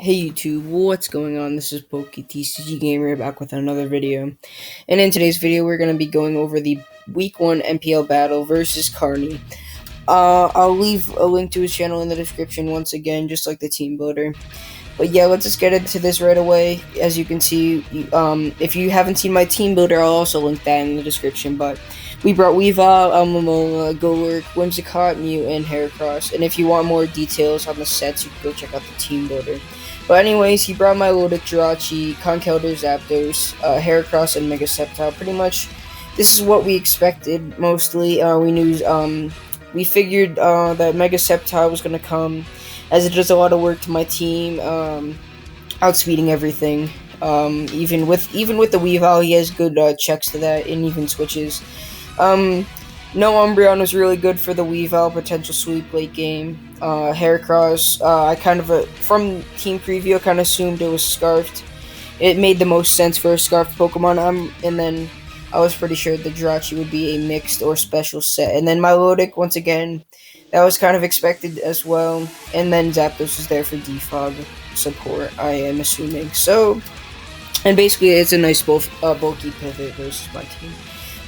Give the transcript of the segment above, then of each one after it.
Hey YouTube, what's going on? This is TCG Gamer back with another video. And in today's video, we're going to be going over the Week 1 NPL Battle versus Carney. I'll leave a link to his channel in the description once again, just like the team builder. But yeah, let's just get into this right away. As you can see, if you haven't seen my team builder, I'll also link that in the description. But we brought Weavile, Almamola, Golurk, Whimsicott, Mew, and Heracross. And if you want more details on the sets, you can go check out the team builder. But anyways, he brought Milotic, Jirachi, Conkeldurr, Zapdos, Heracross, and Mega Sceptile. Pretty much, this is what we expected, mostly. We figured that Mega Sceptile was going to come, as it does a lot of work to my team, outspeeding everything. Even with the Weavile, he has good checks to that, and even switches. No Umbreon was really good for the Weavile, potential sweep late game. Heracross, I kind of, from team preview, I kind of assumed it was Scarfed. It made the most sense for a Scarfed Pokemon, and then I was pretty sure the Jirachi would be a mixed or special set. And then Milotic, once again, that was kind of expected as well. And then Zapdos is there for defog support, I am assuming. So, and basically it's a nice bulky pivot versus my team.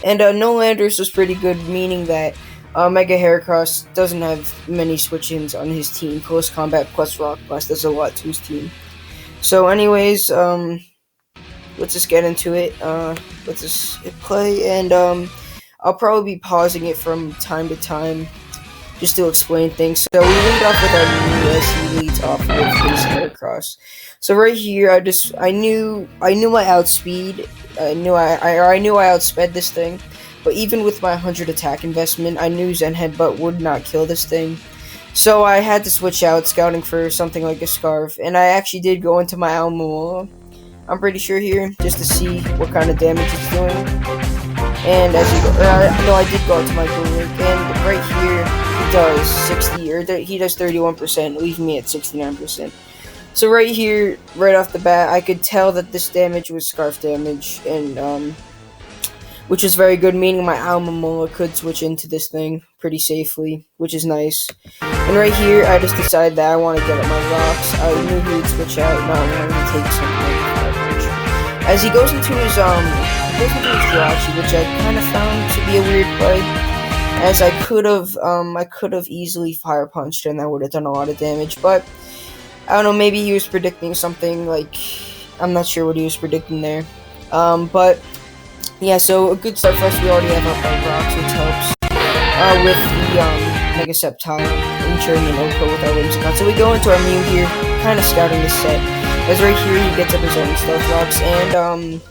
And no Landers was pretty good, meaning that Mega Heracross doesn't have many switch-ins on his team. Close Combat plus Rock Blast does a lot to his team. So anyways, let's just get into it. Let's just hit play, and I'll probably be pausing it from time to time just to explain things. So we lead off with our new as he leads off with his Heracross. So right here, I knew my outspeed. I knew I outsped this thing, but even with my 100 attack investment, I knew Zen Headbutt would not kill this thing. So I had to switch out, scouting for something like a Scarf, and I actually did go into my Almamola, I'm pretty sure here, just to see what kind of damage it's doing. And as you go, no, I did go into my Golurk, and right here he does 60, or he does 31%, leaving me at 69%. So right here, right off the bat, I could tell that this damage was Scarf damage, and which is very good, meaning my Almamola could switch into this thing pretty safely, which is nice. And right here, I just decided that I want to get at my rocks. I knew he would switch out, not wanting to take something like Fire Punch. As he goes into his Jirachi, which I kind of found to be a weird play, as I could have easily Fire Punched, and that would have done a lot of damage, but I don't know, maybe he was predicting something, like, I'm not sure what he was predicting there. But, yeah, so a good start for us. We already have our rocks, which helps with the Mega Sceptile, ensuring an Oko with our Whimsicott. So we go into our Mew here, kind of scouting this set. As right here, he gets up his own Stealth Rocks, and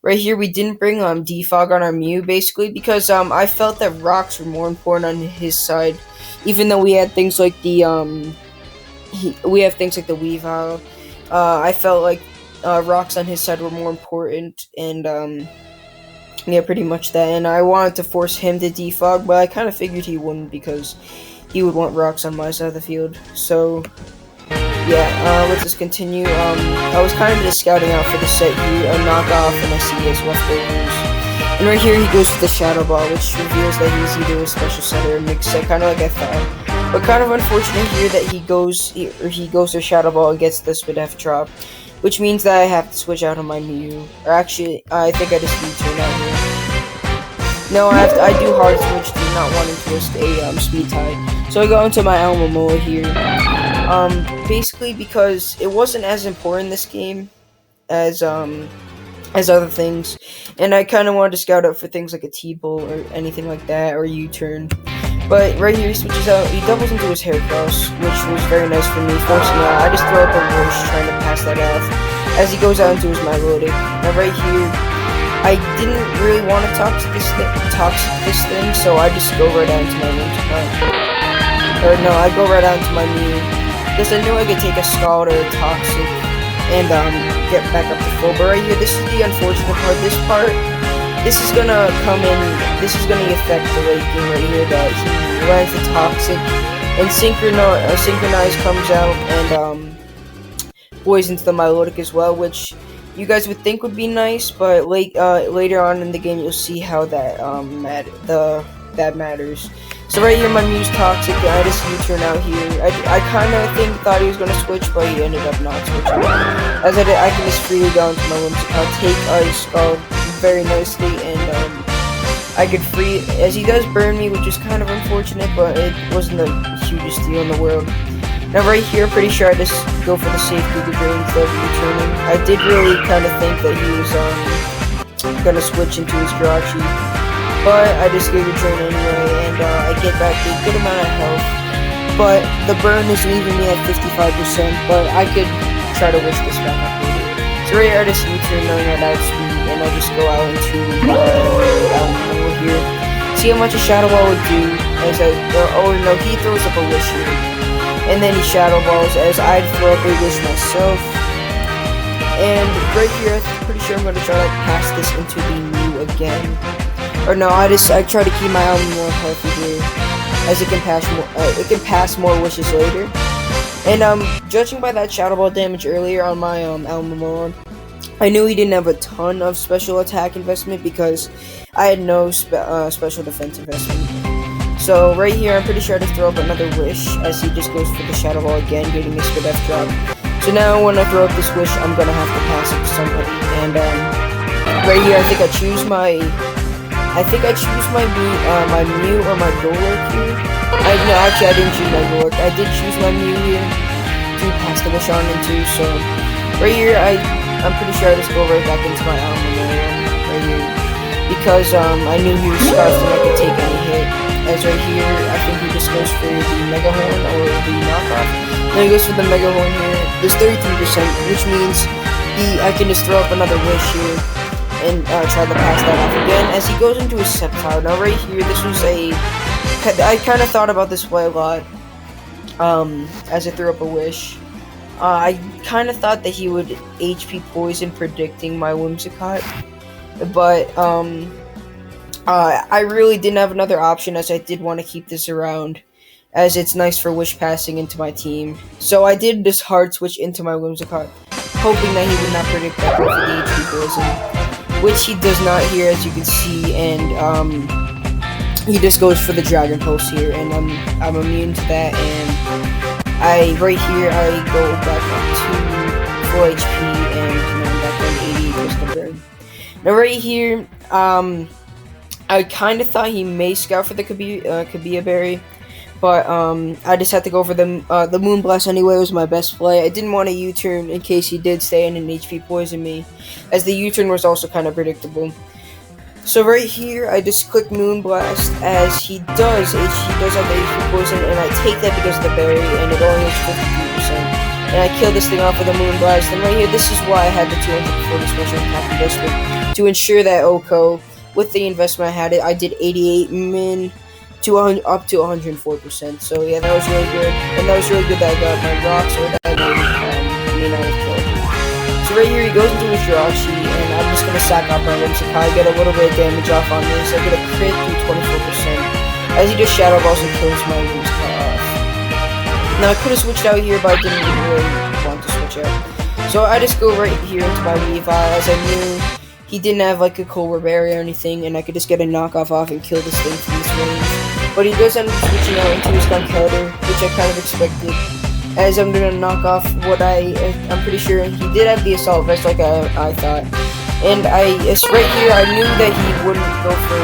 right here, we didn't bring defog on our Mew, basically, because I felt that rocks were more important on his side, even though we had things like the Weavile. I felt like rocks on his side were more important, and yeah, pretty much that. And I wanted to force him to defog, but I kind of figured he wouldn't, because he would want rocks on my side of the field. So yeah, let's just continue. I was kind of just scouting out for the set here, a knockoff, and I see his leftovers. And right here, he goes for the Shadow Ball, which reveals that he's either a special set or a mixed set, kind of like I thought. But kind of unfortunate here that he goes to Shadow Ball and gets the Spadef drop, which means that I have to switch out on my Mew. Or actually, I think I just need to now here. No, I do hard switch to not wanting to risk a speed tie. So I go into my Almamola here. Basically because it wasn't as important this game as other things, and I kind of wanted to scout out for things like a T-Bull or anything like that, or U-turn. But right here he switches out, he doubles into his Heracross, which was very nice for me, forcing me out. I just throw up a Wish, trying to pass that off, as he goes out into his Milotic. Now right here, I didn't really want to toxic this thing, so I just go right out into my I go right out into my Mew, because I knew I could take a Scald or a Toxic, and get back up to full. But right here, this is the unfortunate part. This is gonna come in, this is gonna affect the late game right here, that he lands the Toxic, and Synchronize comes out, and poisons the Milotic as well, which you guys would think would be nice, but later on in the game, you'll see how that matters. So right here, my Muse Toxic, I just U-turn out here. I kind of thought he was going to switch, but he ended up not switching. As I can just freely go into my Whimsicott, take Ice Skull very nicely, and I could free, as he does burn me, which is kind of unfortunate, but it wasn't the hugest deal in the world. Now right here, pretty sure I just go for the safe Giga Drain instead of U-turning. I did really kind of think that he was going to switch into his Jirachi, but I just Giga Drain anyway, and I get back a good amount of health. But the burn is leaving me at 55%, but I could try to wish this back up later. So right here, I just U-turn knowing I outspeed, and I'll just go out into over here. See how much a Shadow Ball would do, as oh no, he throws up a wish here. And then he Shadow Balls, as I'd throw up a wish myself. And right here, I'm pretty sure I'm going to try to pass this into the Mew again. Or no, I try to keep my Alma more healthy here, as it can pass more wishes later. And judging by that Shadow Ball damage earlier on my Alma, I knew he didn't have a ton of special attack investment because I had no special defense investment. So right here, I'm pretty sure I just throw up another wish, as he just goes for the Shadow Ball again, getting his good F drop. So now when I throw up this wish, I'm gonna have to pass it to somebody. And right here, I think I choose my Mew or my Golurk here. No, actually I didn't choose my Golurk. I did choose my Mew here to pass the wish on into. So right here, I'm pretty sure I just go right back into my Alma right here, because I knew he was scarfed and I could take any hit. As right here, I think he just goes for the Mega Horn or the knockoff. No, he goes for the Mega Horn here. There's 33%, which means I can just throw up another wish here and try to pass that off again. As he goes into his Sceptile. Now right here, this was I kind of thought about this play a lot. As I threw up a wish. I kind of thought that he would HP Poison, predicting my Whimsicott. But I really didn't have another option, as I did want to keep this around, as it's nice for wish passing into my team. So I did this hard switch into my Whimsicott, hoping that he would not predict that for the HP Poison, which he does not here, as you can see, and he just goes for the Dragon Pulse here, and I'm immune to that, and right here I go back up to full HP, and I'm back on 80 equals the burn. Now right here, I kind of thought he may scout for the Kabia Berry, but I just had to go for the Moonblast anyway. It was my best play. I didn't want to U-turn in case he did stay in and HP poison me, as the U-turn was also kind of predictable. So right here, I just click Moonblast, as he does have the HP poison, and I take that because of the berry, and it only has 53%. And I kill this thing off with a Moonblast. And right here, this is why I had the 240 special attack investment, to ensure that Oko, with the investment I had, I did 88 min to up to 104%. So yeah, that was really good, and that was really good that I got my rocks, or that I may not have killed. So right here, he goes into his Jirachi, and I'm just gonna sack off my Whimsicott, get a little bit of damage off on this. I get a crit through 24%, as he just Shadow Balls and kills my Whimsicott off. Now I could have switched out here, but I didn't really want to switch out. So I just go right here into my Weavile, as I knew he didn't have like a Cobra Berry or anything, and I could just get a knockoff off and kill this thing from this range. But he does end up switching out into his Conkeldurr, which I kind of expected, as I'm gonna knock off what I'm pretty sure he did have the Assault Vest, like I thought. And right here, I knew that he wouldn't go for.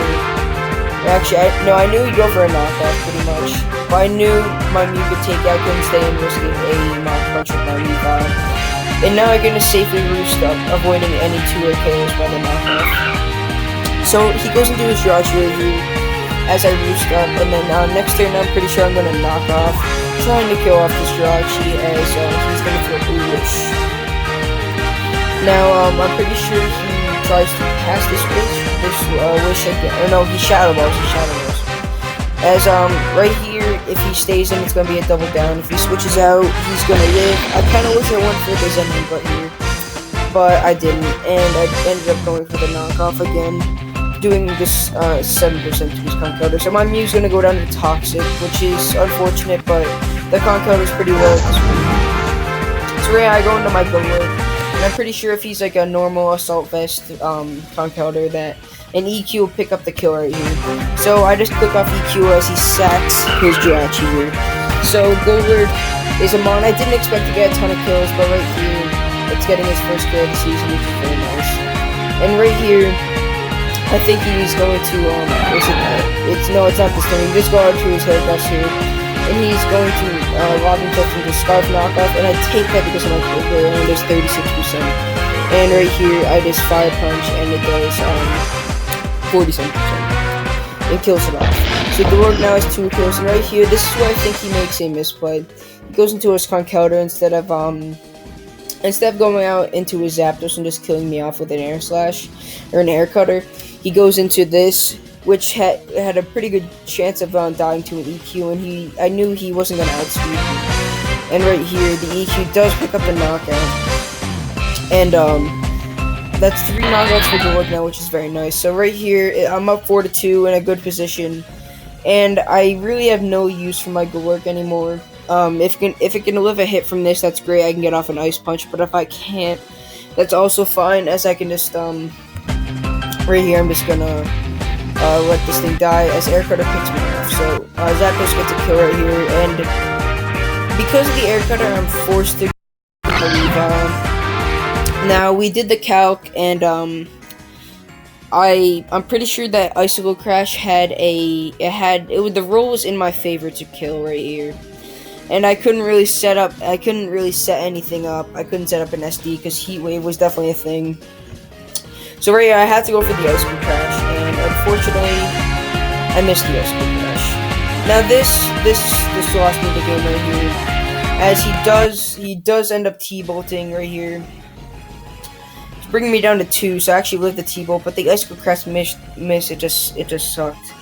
Actually, I knew he'd go for a knockoff pretty much. But I knew my Mew could take out, couldn't stay and risking a Mach Punch with my Weavile. And now I'm gonna safely roost up, avoiding any 2-hit KOs by the knockoff. So he goes into his Jirachi review as I roost up, and then next turn I'm pretty sure I'm gonna knock off, trying to kill off this Jirachi, as he's gonna throw a wish. Now I'm pretty sure he tries to pass this wish again. Or no, he Shadow Balls. As right here, if he stays in, it's gonna be a double down. If he switches out, he's gonna live. I kind of wish I went for the Zen Butt here, but I didn't, and I ended up going for the knockoff again, doing this 7% to his Conkeldurr. So my Mew's gonna go down to Toxic, which is unfortunate, but the Conkeldurr is pretty low at this point. So right, I go into my Golurk, And I'm pretty sure if he's like a normal assault vest concounter that an EQ will pick up the kill right here. So I just click off EQ as he sacks his Jirachi here. So Goldberg is a mon. I didn't expect to get a ton of kills, but right here it's getting his first kill of the season, which is very nice. And right here, I think he's going to it's not this thing. He just go out to his haircut here, and he's going to lob himself into Scarf knockoff, and I take that because I'm like Goldberg, and it's 36%. And right here, I just fire punch, and it does 47%. It kills it off. So Gorg now has 2 kills, and right here, this is where I think he makes a misplay. He goes into his counter instead of going out into his Zapdos and just killing me off with an air slash or an air cutter. He goes into this, which had a pretty good chance of dying to an EQ, and I knew he wasn't gonna outspeed me. And right here, the EQ does pick up the knockout, and that's 3 knockouts for Gorg now, which is very nice. So right here, I'm up 4-2 in a good position, and I really have no use for my Gorg anymore. If it can live a hit from this, that's great. I can get off an ice punch, but if I can't, that's also fine, as I can just right here, I'm just gonna let this thing die as air cutter picks me off. So Zapdos gets a kill right here, and because of the air cutter, I'm forced to leave. Now we did the calc, and I'm pretty sure that Icicle Crash the roll was in my favor to kill right here. And I couldn't really set anything up. I couldn't set up an SD because Heat Wave was definitely a thing. So right here, I had to go for the Icicle Crash, and unfortunately, I missed the Icicle Crash. Now this lost me the game right here, as he does end up T-bolting right here. It's bringing me down to 2, so I actually lived the T-bolt, but the Icicle Crash missed. It just sucked.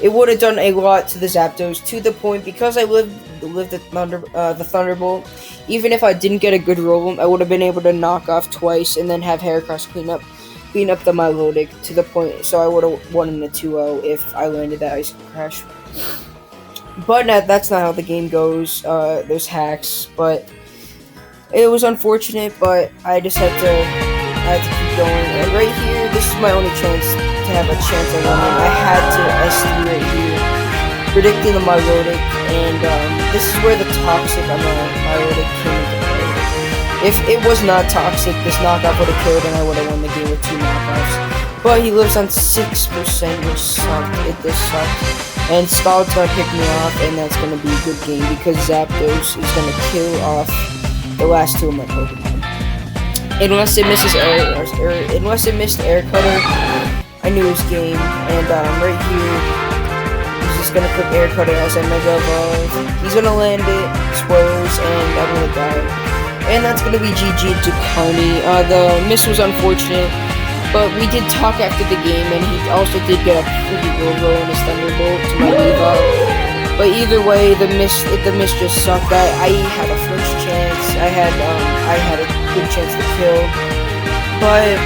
It would have done a lot to the Zapdos, to the point, because I lived the Thunderbolt. Even if I didn't get a good roll, I would have been able to knock off twice and then have Heracross clean up the Milotic to the point, so I would have won in the 2-0 if I landed that Icicle Crash. But that's not how the game goes. There's hacks, but it was unfortunate. But I just had to keep going. And right here, this is my only chance to have a chance at winning. I had to SD right here, predicting the Milotic, and this is where the Toxic on the Milotic came into play. If it was not Toxic, this knockoff would have killed, and I would have won the game with 2 knockoffs. But he lives on 6%, which sucked. It just sucked. And Scald's gonna pick me off, and that's gonna be a good game because Zapdos is gonna kill off the last 2 of my Pokemon. Unless it missed Air Cutter, I knew his game. And right here, he's just gonna click Air Cutter as I Mega Evolve. He's gonna land it, spoilers, and I'm gonna die. And that's gonna be GG to Carney. The miss was unfortunate, but we did talk after the game, and he also did get a pretty good roll in his Thunderbolt to my Evolve. But either way, the miss just sucked. I had a first chance. I had a good chance to kill, but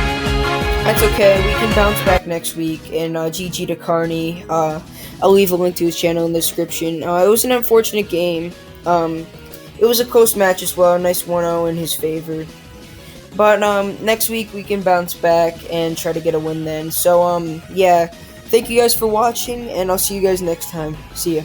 that's okay. We can bounce back next week. And GG to Carney. I'll leave a link to his channel in the description. It was an unfortunate game. It was a close match as well. A nice 1-0 in his favor. But next week we can bounce back and try to get a win then. So yeah, thank you guys for watching, and I'll see you guys next time. See ya.